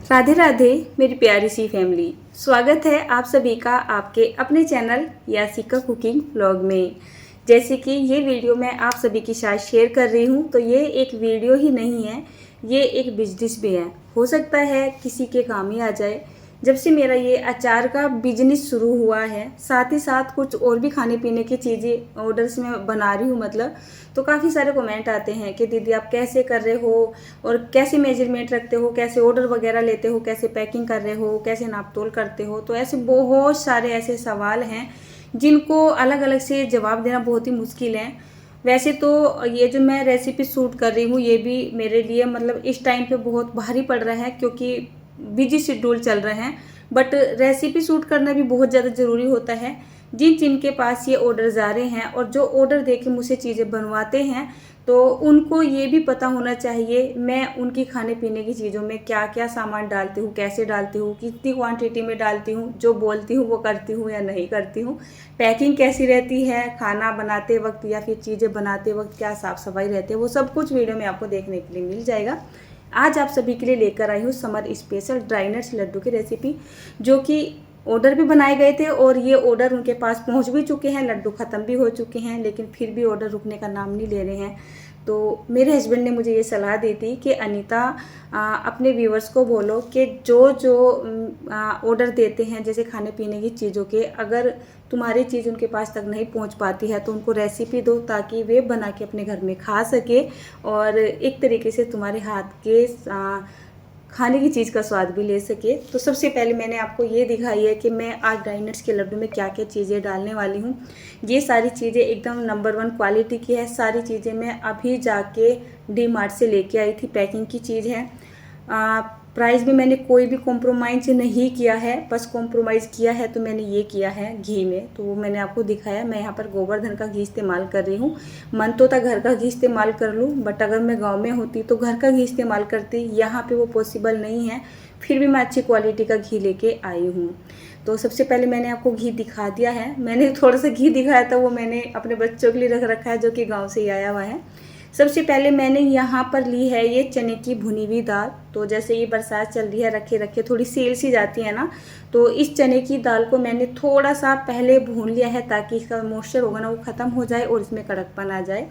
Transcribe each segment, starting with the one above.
राधे राधे मेरी प्यारी सी फैमिली, स्वागत है आप सभी का आपके अपने चैनल यासिका कुकिंग व्लॉग में। जैसे कि ये वीडियो मैं आप सभी के साथ शेयर कर रही हूँ, तो ये एक वीडियो ही नहीं है, ये एक बिजनेस भी है। हो सकता है किसी के काम ही आ जाए। जब से मेरा ये अचार का बिजनेस शुरू हुआ है, साथ ही साथ कुछ और भी खाने पीने की चीज़ें ऑर्डर्स में बना रही हूँ तो काफ़ी सारे कमेंट आते हैं कि दीदी आप कैसे कर रहे हो और कैसे मेजरमेंट रखते हो, कैसे ऑर्डर वगैरह लेते हो, कैसे पैकिंग कर रहे हो, कैसे नाप तोल करते हो। तो ऐसे बहुत सारे ऐसे सवाल हैं जिनको अलग अलग से जवाब देना बहुत ही मुश्किल है। वैसे तो ये जो मैं रेसिपी शूट कर रही हूँ ये भी मेरे लिए इस टाइम पे बहुत भारी पड़ रहा है, क्योंकि बिजी शेड्यूल चल रहे हैं। बट रेसिपी शूट करना भी बहुत ज़्यादा ज़रूरी होता है। जिनके पास ये ऑर्डर आ रहे हैं और जो ऑर्डर दे के मुझसे चीज़ें बनवाते हैं, तो उनको ये भी पता होना चाहिए मैं उनकी खाने पीने की चीज़ों में क्या क्या सामान डालती हूँ, कैसे डालती हूँ, कितनी क्वांटिटी में डालती हूँ, जो बोलती हूँ वो करती हूँ या नहीं करती हूँ, पैकिंग कैसी रहती है, खाना बनाते वक्त या फिर चीज़ें बनाते वक्त क्या साफ़ सफाई रहती है, वो सब कुछ वीडियो में आपको देखने के लिए मिल जाएगा। आज आप सभी के लिए लेकर आई हूँ summer special dry nuts laddu की रेसिपी, जो कि ऑर्डर भी बनाए गए थे और ये ऑर्डर उनके पास पहुंच भी चुके हैं। लड्डू ख़त्म भी हो चुके हैं, लेकिन फिर भी ऑर्डर रुकने का नाम नहीं ले रहे हैं। तो मेरे हस्बैंड ने मुझे ये सलाह दी थी कि अनीता अपने व्यूवर्स को बोलो कि जो जो ऑर्डर देते हैं जैसे खाने पीने की चीज़ों के, अगर तुम्हारी चीज़ उनके पास तक नहीं पहुंच पाती है तो उनको रेसिपी दो, ताकि वे बना के अपने घर में खा सके और एक तरीके से तुम्हारे हाथ के खाने की चीज़ का स्वाद भी ले सके। तो सबसे पहले मैंने आपको ये दिखाई है कि मैं आज ड्राई नट्स के लड्डू में क्या क्या चीज़ें डालने वाली हूँ। ये सारी चीज़ें एकदम नंबर 1 क्वालिटी की है। सारी चीज़ें मैं अभी जाके डी मार्ट से लेके आई थी। पैकिंग की चीज़ है। प्राइस में मैंने कोई भी कॉम्प्रोमाइज़ नहीं किया है, बस कॉम्प्रोमाइज़ किया है तो मैंने ये किया है घी में। तो वो मैंने आपको दिखाया। मैं यहाँ पर गोवर्धन का घी इस्तेमाल कर रही हूँ। मन तो था घर का घी इस्तेमाल कर लूँ, बट अगर मैं गांव में होती तो घर का घी इस्तेमाल करती। यहाँ पे वो पॉसिबल नहीं है, फिर भी मैं अच्छी क्वालिटी का घी लेके आई हूँ। तो सबसे पहले मैंने आपको घी दिखा दिया है। मैंने थोड़ा सा घी दिखाया था, वो मैंने अपने बच्चों के लिए रख रखा है, जो कि गाँव से ही आया हुआ है। सबसे पहले मैंने यहाँ पर ली है ये चने की भुनी हुई दाल। तो जैसे ये बरसात चल रही है, रखे रखे थोड़ी सेल सी जाती है ना, तो इस चने की दाल को मैंने थोड़ा सा पहले भून लिया है, ताकि इसका मॉइस्चर होगा ना वो ख़त्म हो जाए और इसमें कड़कपन आ जाए।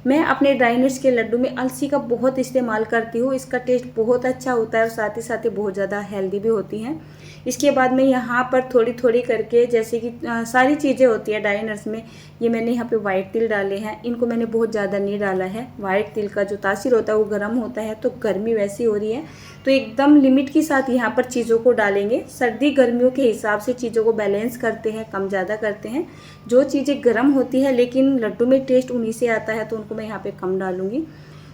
मैं अपने ड्राई नट्स के लड्डू में अलसी का बहुत इस्तेमाल करती हूँ। इसका टेस्ट बहुत अच्छा होता है और साथ ही बहुत ज़्यादा हेल्दी भी होती हैं। इसके बाद में यहाँ पर थोड़ी थोड़ी करके, जैसे कि सारी चीज़ें होती है ड्राई नट्स में, ये मैंने यहाँ पे वाइट तिल डाले हैं। इनको मैंने बहुत ज़्यादा नहीं डाला है। वाइट तिल का जो तासीर होता है वो गर्म होता है, तो गर्मी वैसी हो रही है तो एकदम लिमिट के साथ यहाँ पर चीज़ों को डालेंगे। सर्दी गर्मियों के हिसाब से चीज़ों को बैलेंस करते हैं, कम ज़्यादा करते हैं। जो चीज़ें गर्म होती है लेकिन लड्डू में टेस्ट उन्हीं से आता है, तो उनको मैं यहाँ पे कम डालूंगी।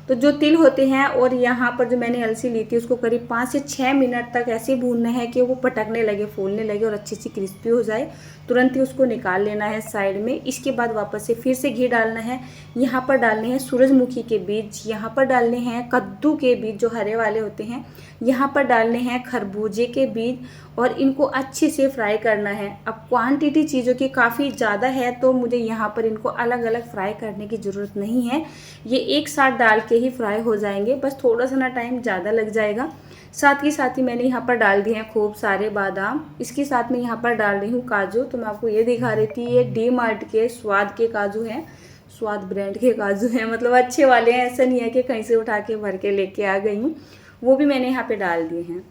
तो जो तिल होते हैं और यहाँ पर जो मैंने अलसी ली थी, उसको करीब 5 से 6 मिनट तक ऐसे भूनना है कि वो पटकने लगे, फूलने लगे और अच्छी सी क्रिस्पी हो जाए। तुरंत ही उसको निकाल लेना है साइड में। इसके बाद वापस से फिर से घी डालना है। यहाँ पर डालने हैं सूरजमुखी के बीज, यहाँ पर डालने हैं कद्दू के बीज जो हरे वाले होते हैं, यहाँ पर डालने हैं खरबूजे के बीज, और इनको अच्छे से फ्राई करना है। अब क्वांटिटी चीज़ों की काफ़ी ज़्यादा है, तो मुझे यहाँ पर इनको अलग अलग फ्राई करने की ज़रूरत नहीं है। ये एक साथ डाल के ही फ्राई हो जाएंगे, बस थोड़ा सा ना टाइम ज़्यादा लग जाएगा। साथ ही मैंने यहाँ पर डाल दिए हैं खूब सारे बादाम। इसके साथ में यहाँ पर डाल रही हूँ काजू। तो मैं आपको ये दिखा रही थी, ये डी मार्ट के स्वाद के काजू हैं, स्वाद ब्रांड के काजू हैं, मतलब अच्छे वाले हैं। ऐसा नहीं है कि कहीं से उठा के भर के लेके आ गई हूँ। वो भी मैंने यहाँ पे डाल दिए हैं।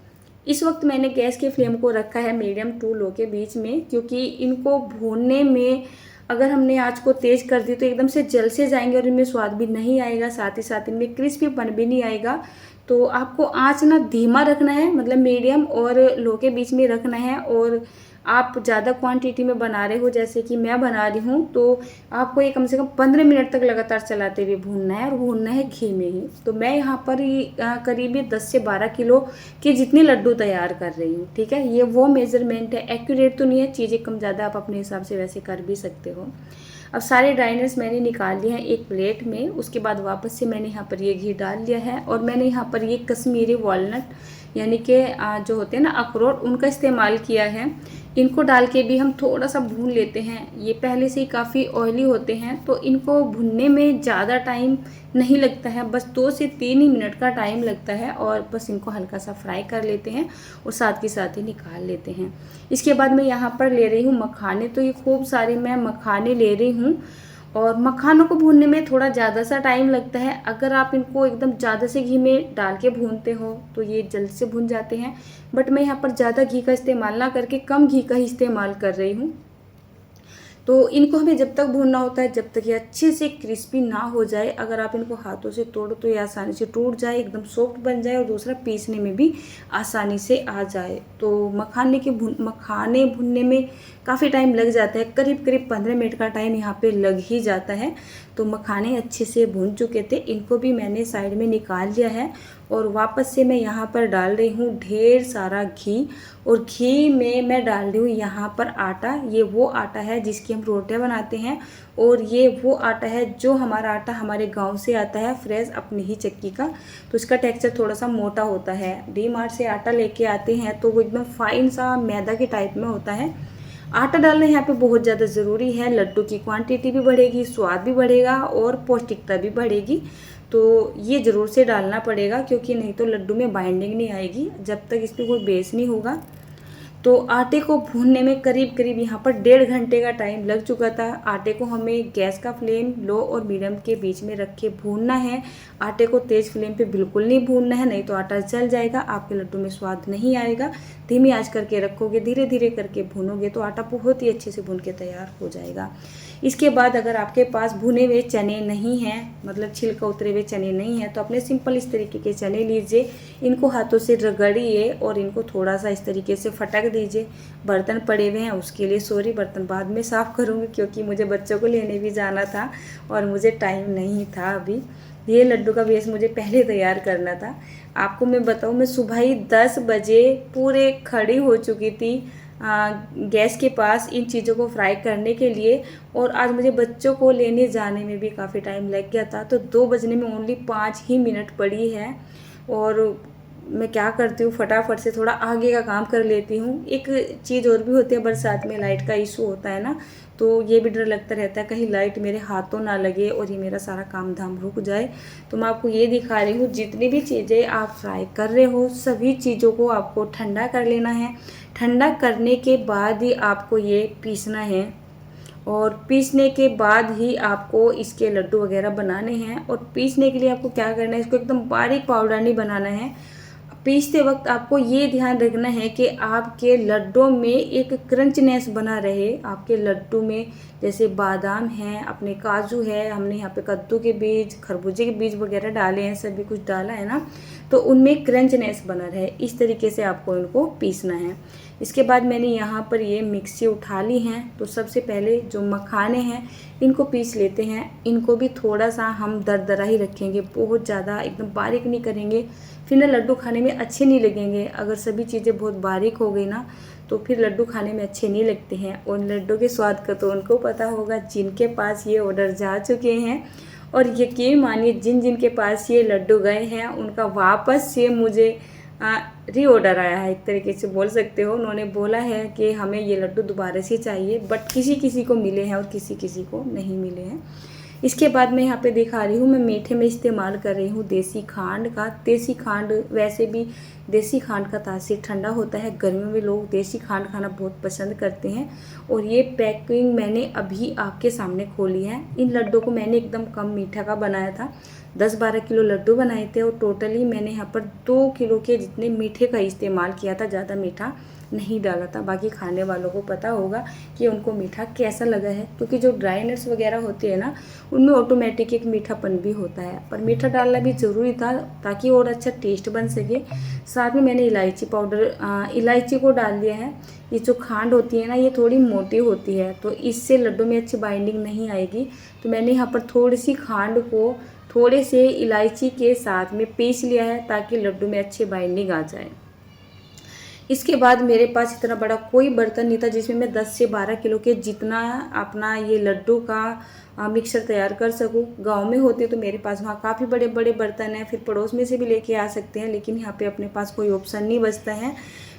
इस वक्त मैंने गैस के फ्लेम को रखा है मीडियम टू लो के बीच में, क्योंकि इनको भूनने में अगर हमने आँच को तेज़ कर दी तो एकदम से जल से जाएंगे और इनमें स्वाद भी नहीं आएगा, साथ ही साथ इनमें क्रिस्पीपन भी नहीं आएगा। तो आपको आँच ना धीमा रखना है, मतलब मीडियम और लो के बीच में रखना है। और आप ज़्यादा क्वांटिटी में बना रहे हो जैसे कि मैं बना रही हूँ, तो आपको ये कम से कम 15 मिनट तक लगातार चलाते हुए भूनना है, और भूनना है घी में ही। तो मैं यहाँ पर करीब 10 से 12 किलो के जितने लड्डू तैयार कर रही हूँ, ठीक है। ये वो मेजरमेंट है, एक्यूरेट तो नहीं है, चीज़ें कम ज़्यादा आप अपने हिसाब से वैसे कर भी सकते हो। अब सारे ड्राई नट्स मैंने निकाल लिए हैं एक प्लेट में। उसके बाद वापस से मैंने यहाँ पर ये घी डाल लिया है, और मैंने यहाँ पर ये कश्मीरी वॉलनट, यानी कि जो होते हैं ना अखरोट, उनका इस्तेमाल किया है। इनको डाल के भी हम थोड़ा सा भून लेते हैं। ये पहले से ही काफ़ी ऑयली होते हैं तो इनको भुनने में ज़्यादा टाइम नहीं लगता है, बस 2 से 3 ही मिनट का टाइम लगता है और बस इनको हल्का सा फ्राई कर लेते हैं और साथ के साथ ही निकाल लेते हैं। इसके बाद मैं यहाँ पर ले रही हूँ मखाने। तो ये खूब सारे मैं मखाने ले रही हूँ और मखानों को भूनने में थोड़ा ज़्यादा सा टाइम लगता है। अगर आप इनको एकदम ज़्यादा से घी में डाल के भूनते हो तो ये जल्द से भून जाते हैं, बट मैं यहाँ पर ज़्यादा घी का इस्तेमाल ना करके कम घी का ही इस्तेमाल कर रही हूँ। तो इनको हमें जब तक भूनना होता है जब तक ये अच्छे से क्रिस्पी ना हो जाए। अगर आप इनको हाथों से तोड़ो तो ये आसानी से टूट जाए, एकदम सॉफ्ट बन जाए और दूसरा पीसने में भी आसानी से आ जाए। तो मखाने भुनने में काफ़ी टाइम लग जाता है, करीब करीब 15 मिनट का टाइम यहाँ पे लग ही जाता है। तो मखाने अच्छे से भून चुके थे, इनको भी मैंने साइड में निकाल लिया है और वापस से मैं यहाँ पर डाल रही हूँ ढेर सारा घी। और घी में मैं डाल रही हूँ यहाँ पर आटा। ये वो आटा है जिसकी हम रोटियाँ बनाते हैं और ये वो आटा है जो हमारा आटा हमारे गांव से आता है, फ्रेश अपनी ही चक्की का। तो इसका टेक्सचर थोड़ा सा मोटा होता है। डी मार्ट से आटा लेके आते हैं तो वो एकदम फाइन सा मैदा के टाइप में होता है। आटा डालना यहाँ पे बहुत ज़्यादा ज़रूरी है। लड्डू की क्वांटिटी भी बढ़ेगी, स्वाद भी बढ़ेगा और पौष्टिकता भी बढ़ेगी। तो ये ज़रूर से डालना पड़ेगा क्योंकि नहीं तो लड्डू में बाइंडिंग नहीं आएगी जब तक इस पर कोई बेस नहीं होगा। तो आटे को भूनने में करीब करीब यहाँ पर 1.5 घंटे का टाइम लग चुका था। आटे को हमें गैस का फ्लेम लो और मीडियम के बीच में रख के भूनना है। आटे को तेज़ फ्लेम पे बिल्कुल नहीं भूनना है, नहीं तो आटा जल जाएगा, आपके लड्डू में स्वाद नहीं आएगा। धीमी आंच करके रखोगे, धीरे धीरे करके भूनोगे तो आटा बहुत ही अच्छे से भून के तैयार हो जाएगा। इसके बाद अगर आपके पास भुने हुए चने नहीं हैं, मतलब छिलका उतरे हुए चने नहीं हैं, तो अपने सिंपल इस तरीके के चने लीजिए, इनको हाथों से रगड़िए और इनको थोड़ा सा इस तरीके से फटक दीजिए। बर्तन पड़े हुए हैं उसके लिए सॉरी, बर्तन बाद में साफ़ करूँगी क्योंकि मुझे बच्चों को लेने भी जाना था और मुझे टाइम नहीं था अभी। ये लड्डू का बेस मुझे पहले तैयार करना था। आपको मैं बताऊँ, मैं सुबह ही 10 बजे पूरे खड़ी हो चुकी थी गैस के पास इन चीज़ों को फ्राई करने के लिए। और आज मुझे बच्चों को लेने जाने में भी काफ़ी टाइम लग गया था। तो 2 बजने में ओनली 5 ही मिनट पड़ी है और मैं क्या करती हूँ, फटाफट से थोड़ा आगे का काम कर लेती हूँ। एक चीज़ और भी होती है, बरसात में लाइट का इशू होता है ना, तो ये भी डर लगता रहता है कहीं लाइट मेरे हाथों ना लगे और ये मेरा सारा काम धाम रुक जाए। तो मैं आपको ये दिखा रही हूँ, जितनी भी चीज़ें आप फ्राई कर रहे हो सभी चीज़ों को आपको ठंडा कर लेना है। ठंडा करने के बाद ही आपको ये पीसना है और पीसने के बाद ही आपको इसके लड्डू वगैरह बनाने हैं। और पीसने के लिए आपको क्या करना है, इसको एकदम बारीक पाउडर नहीं बनाना है। पीसते वक्त आपको ये ध्यान रखना है कि आपके लड्डू में एक क्रंचनेस बना रहे। आपके लड्डू में जैसे बादाम है, अपने काजू है, हमने यहाँ पे कद्दू के बीज, खरबूजे के बीज वगैरह डाले हैं, सभी कुछ डाला है ना, तो उनमें क्रंचनेस बना रहे। इस तरीके से आपको इनको पीसना है। इसके बाद मैंने यहाँ पर ये मिक्सी उठा ली हैं। तो सबसे पहले जो मखाने हैं इनको पीस लेते हैं। इनको भी थोड़ा सा हम दरदरा ही रखेंगे, बहुत ज़्यादा एकदम बारीक नहीं करेंगे, फिर ना लड्डू खाने में अच्छे नहीं लगेंगे। अगर सभी चीज़ें बहुत बारीक हो गई ना तो फिर लड्डू खाने में अच्छे नहीं लगते हैं। और लड्डू के स्वाद का तो उनको पता होगा जिनके पास ये ऑर्डर जा चुके हैं। और यकीन मानिए जिन जिन के पास ये लड्डू गए हैं उनका वापस से मुझे री ऑर्डर आया है, एक तरीके से बोल सकते हो। उन्होंने बोला है कि हमें ये लड्डू दोबारा से चाहिए, बट किसी किसी को मिले हैं और किसी किसी को नहीं मिले हैं। इसके बाद मैं यहाँ पे दिखा रही हूँ, मैं मीठे में इस्तेमाल कर रही हूँ देसी खांड का। देसी खांड, वैसे भी देसी खांड का तासीर ठंडा होता है, गर्मियों में लोग देसी खांड खाना बहुत पसंद करते हैं। और ये पैकिंग मैंने अभी आपके सामने खोली है। इन लड्डू को मैंने एकदम कम मीठा का बनाया था, 10-12 किलो लड्डू बनाए थे और टोटली मैंने यहाँ पर 2 किलो के जितने मीठे का इस्तेमाल किया था, ज़्यादा मीठा नहीं डाला था। बाकी खाने वालों को पता होगा कि उनको मीठा कैसा लगा है, क्योंकि जो ड्राई नट्स वगैरह होते हैं ना उनमें ऑटोमेटिक एक मीठापन भी होता है, पर मीठा डालना भी ज़रूरी था ताकि और अच्छा टेस्ट बन सके। साथ में मैंने इलायची पाउडर, इलायची को डाल दिया है। ये जो खांड होती है ना ये थोड़ी मोटी होती है तो इससे लड्डू में अच्छी बाइंडिंग नहीं आएगी। तो मैंने यहाँ पर थोड़ी सी खांड को थोड़े से इलायची के साथ में पीस लिया है ताकि लड्डू में अच्छी बाइंडिंग आ जाए। इसके बाद मेरे पास इतना बड़ा कोई बर्तन नहीं था जिसमें मैं 10 से 12 किलो के जितना अपना ये लड्डू का मिक्सर तैयार कर सकूं। गांव में होते तो मेरे पास वहाँ काफ़ी बड़े बड़े बर्तन हैं, फिर पड़ोस में से भी लेके आ सकते हैं, लेकिन यहाँ पे अपने पास कोई ऑप्शन नहीं बचता है।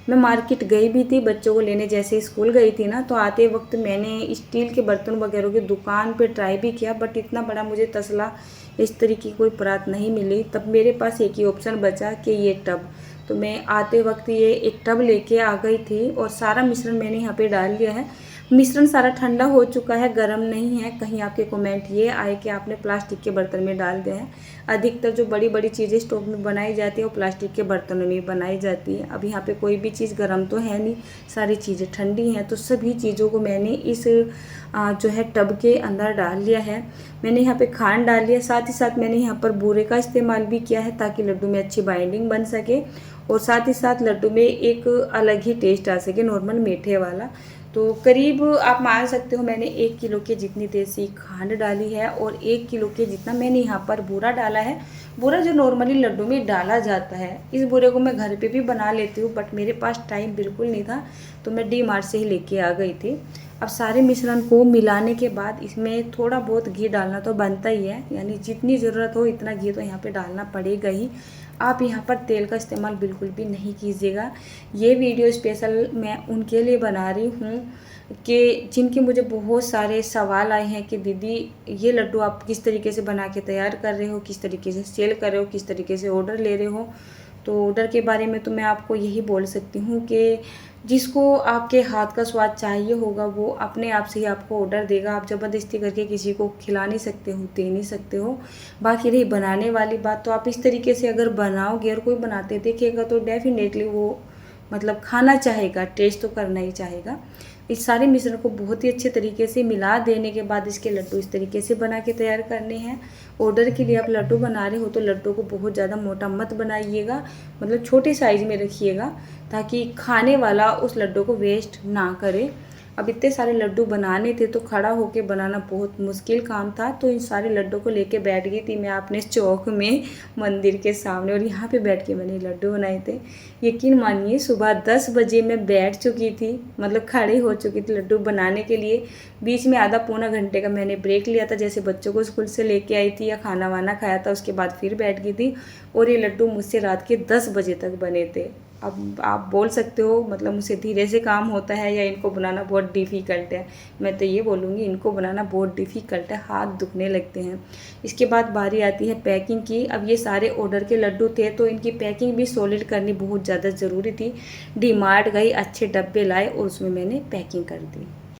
मैं मार्केट गई भी थी बच्चों को लेने, जैसे स्कूल गई थी ना, तो आते वक्त मैंने स्टील के बर्तन वगैरह की दुकान पे ट्राई भी किया, बट इतना बड़ा मुझे तसला इस तरीके की कोई परात नहीं मिली। तब मेरे पास एक ही ऑप्शन बचा कि ये टब। तो मैं आते वक्त ये एक टब लेके आ गई थी और सारा मिश्रण मैंने यहाँ पे डाल लिया है। मिश्रण सारा ठंडा हो चुका है, गर्म नहीं है। कहीं आपके कमेंट ये आए कि आपने प्लास्टिक के बर्तन में डाल दिया है। अधिकतर जो बड़ी बड़ी चीज़ें स्टोव में बनाई जाती है वो प्लास्टिक के बर्तनों में बनाई जाती है। अब यहाँ पे कोई भी चीज़ गर्म तो है नहीं, सारी चीज़ें ठंडी हैं। तो सभी चीज़ों को मैंने इस जो है टब के अंदर डाल लिया है। मैंने यहाँ पे खांड डाल लिया, साथ ही साथ मैंने यहाँ पर बूरे का इस्तेमाल भी किया है ताकि लड्डू में अच्छी बाइंडिंग बन सके और साथ ही साथ लड्डू में एक अलग ही टेस्ट आ सके, नॉर्मल मीठे वाला। तो करीब आप मान सकते हो मैंने 1 किलो के जितनी देसी खांड डाली है और 1 किलो के जितना मैंने यहाँ पर बूरा डाला है। बूरा जो नॉर्मली लड्डू में डाला जाता है, इस बूरे को मैं घर पे भी बना लेती हूँ, बट मेरे पास टाइम बिल्कुल नहीं था तो मैं डी मार्ट से ही लेके आ गई थी। अब सारे मिश्रण को मिलाने के बाद इसमें थोड़ा बहुत घी डालना तो बनता ही है, यानी जितनी ज़रूरत हो इतना घी तो यहाँ पे डालना पड़ेगा ही। आप यहाँ पर तेल का इस्तेमाल बिल्कुल भी नहीं कीजिएगा। ये वीडियो स्पेशल मैं उनके लिए बना रही हूँ कि जिनके मुझे बहुत सारे सवाल आए हैं कि दीदी ये लड्डू आप किस तरीके से बना के तैयार कर रहे हो, किस तरीके से सेल कर रहे हो, किस तरीके से ऑर्डर ले रहे हो। तो ऑर्डर के बारे में तो मैं आपको यही बोल सकती हूँ कि जिसको आपके हाथ का स्वाद चाहिए होगा वो अपने आप से ही आपको ऑर्डर देगा। आप ज़बरदस्ती करके किसी को खिला नहीं सकते हो, दे नहीं सकते हो। बाकी रही बनाने वाली बात, तो आप इस तरीके से अगर बनाओगे और कोई बनाते देखेगा तो डेफिनेटली वो मतलब खाना चाहेगा, टेस्ट तो करना ही चाहेगा। इस सारे मिश्रण को बहुत ही अच्छे तरीके से मिला देने के बाद इसके लड्डू इस तरीके से बना के तैयार करने हैं। ऑर्डर के लिए आप लड्डू बना रहे हो तो लड्डू को बहुत ज़्यादा मोटा मत बनाइएगा, मतलब छोटे साइज़ में रखिएगा ताकि खाने वाला उस लड्डू को वेस्ट ना करे। अब इतने सारे लड्डू बनाने थे तो खड़ा होकर बनाना बहुत मुश्किल काम था, तो इन सारे लड्डू को लेके बैठ गई थी मैं अपने चौक में मंदिर के सामने और यहाँ पे बैठ के मैंने लड्डू बनाए थे। यकीन मानिए सुबह 10 बजे मैं बैठ चुकी थी, मतलब खड़ी हो चुकी थी लड्डू बनाने के लिए। बीच में आधा पौना घंटे का मैंने ब्रेक लिया था, जैसे बच्चों को स्कूल से लेके आई थी या खाना वाना खाया था, उसके बाद फिर बैठ गई थी और ये लड्डू मुझसे रात के 10 बजे तक बने थे। अब आप बोल सकते हो मतलब मुझसे धीरे से काम होता है या इनको बनाना बहुत डिफ़िकल्ट है। मैं तो ये बोलूँगी इनको बनाना बहुत डिफ़िकल्ट है, हाथ दुखने लगते हैं। इसके बाद बारी आती है पैकिंग की। अब ये सारे ऑर्डर के लड्डू थे तो इनकी पैकिंग भी सॉलिड करनी बहुत ज़्यादा ज़रूरी थी। डी मार्ट गई, अच्छे डब्बे लाए और उसमें मैंने पैकिंग कर दी।